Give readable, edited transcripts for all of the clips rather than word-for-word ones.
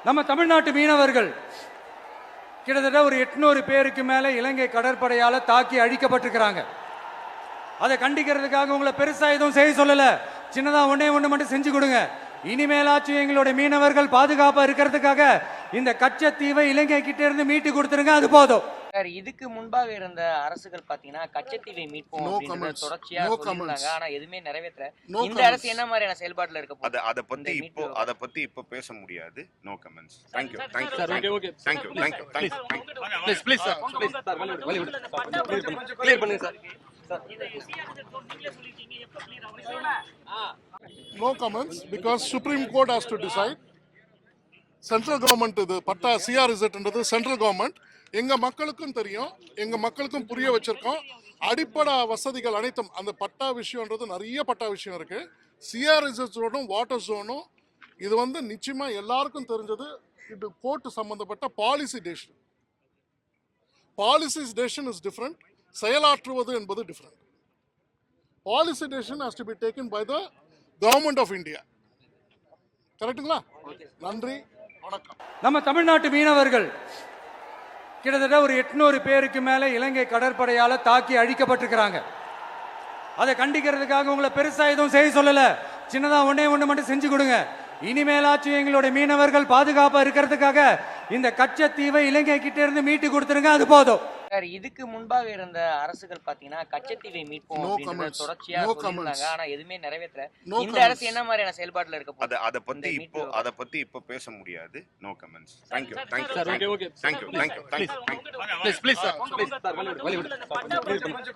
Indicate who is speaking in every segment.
Speaker 1: நம்ம தமிழ்நாட்டு மீனவர்கள் கிட்டத்தட்ட ஒரு 800 பேருக்கு மேல இலங்கை கடற்படையால தாக்கி அழிக்கப்பட்டிருக்கிறாங்க. அதை கண்டிக்கிறதுக்காக உங்களை பெருசா எதுவும் செய்ய சொல்லல, சின்னதா ஒண்ணே ஒண்ணு மட்டும் செஞ்சு கொடுங்க. இனிமேலாச்சும் எங்களுடைய மீனவர்கள் பாதுகாப்பா இருக்கிறதுக்காக இந்த கச்சத்தீவை இலங்கை கிட்ட இருந்து மீட்டு கொடுத்துருங்க, அது போதும்.
Speaker 2: சார், இதுக்கு முன்பாக இருந்த அரசுகள் பாத்தீங்கன்னா கச்சத்தீவை மீட்போம் அப்படின்றத தொடர்ச்சியா சொல்லிருந்தாங்க. ஆனா எதுவுமே நிறைவேற்ற. இந்த அரசு என்ன மாதிரியான செயல்பாடுல இருக்க போகுது?
Speaker 3: அத பத்தி இப்போ பேச முடியாது. No comments. Thank you sir. Okay thank you please sir
Speaker 4: clear பண்ணுங்க sir.
Speaker 5: No comments because Supreme Court has to decide. Central government இது பட்டா CRZ சென்ட்ரல் கவர்மெண்ட். எங்க மக்களுக்கும் தெரியும், எங்க மக்களுக்கும் புரிய வச்சிருக்கோம். அடிப்படை வசதிகள் அனைத்தும் அந்த பட்டா விஷயம்ன்றது நிறைய பட்டா விஷயம் இருக்கு. CRZ ஜோனும் வாட்டர் ஜோனும் இது நிச்சயமா எல்லாருக்கும் தெரிஞ்சது. இது கோர்ட் சம்பந்தப்பட்ட policy decision. Policy decision is different, செயலாற்றுவது என்பது different. Policy decision has to be taken by the government of India. கரெக்ட்டுங்களா? நன்றி, வணக்கம்.
Speaker 1: நம்ம தமிழ்நாட்டு மீனவர்கள் கிட்டத்தட்ட ஒரு 800 பேருக்கு மேல இலங்கை கடற்படையால தாக்கி அழிக்கப்பட்டிருக்கிறாங்க. அதை கண்டிக்கிறதுக்காக உங்களை பெருசா எதுவும் செய்ய சொல்லல, சின்னதா ஒண்ணே ஒண்ணு மட்டும் செஞ்சு கொடுங்க. இனிமேலாச்சும் எங்களுடைய மீனவர்கள் பாதுகாப்பா இருக்கிறதுக்காக இந்த கச்சத்தீவை இலங்கை கிட்ட இருந்து மீட்டு கொடுத்துருங்க, அது போதும்.
Speaker 2: சார், இதுக்கு முன்பாக இருந்த அரசுகள் பாத்தீங்கன்னா கச்சத்தீவை மீட்போம் அப்படின்றத தொடர்ச்சியா சொல்லிருந்தாங்க. ஆனா எதுவுமே நிறைவேற்ற. இந்த அரசு என்ன மாதிரியான செயல்பாடுல இருக்க போகுது?
Speaker 3: அத பத்தி இப்போ பேச முடியாது. No comments. Thank you sir. Okay
Speaker 4: please sir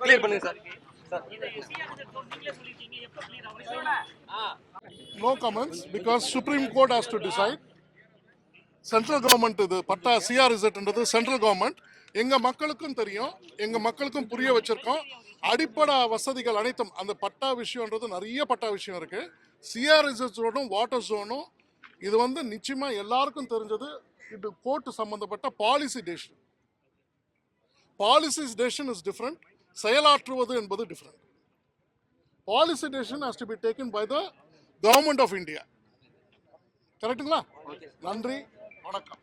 Speaker 4: clear பண்ணுங்க sir.
Speaker 5: No comments because Supreme Court has to decide. Central government இது பட்டா CRZ சென்ட்ரல் கவர்மெண்ட். எங்க மக்களுக்கும் தெரியும், எங்க மக்களுக்கும் புரிய வச்சிருக்கோம். அடிப்படை வசதிகள் அனைத்தும் அந்த பட்டா விஷயம்ன்றது நிறைய பட்டா விஷயம் இருக்கு. CRZ ஜோனும் வாட்டர் ஜோனும் இது நிச்சயமா எல்லாருக்கும் தெரிஞ்சது. இது கோர்ட் சம்பந்தப்பட்ட policy decision. Policy decision is different, செயலாற்றுவது என்பது different. Policy decision has to be taken by the government of India. கரெக்ட்டுங்களா? நன்றி, வணக்கம்.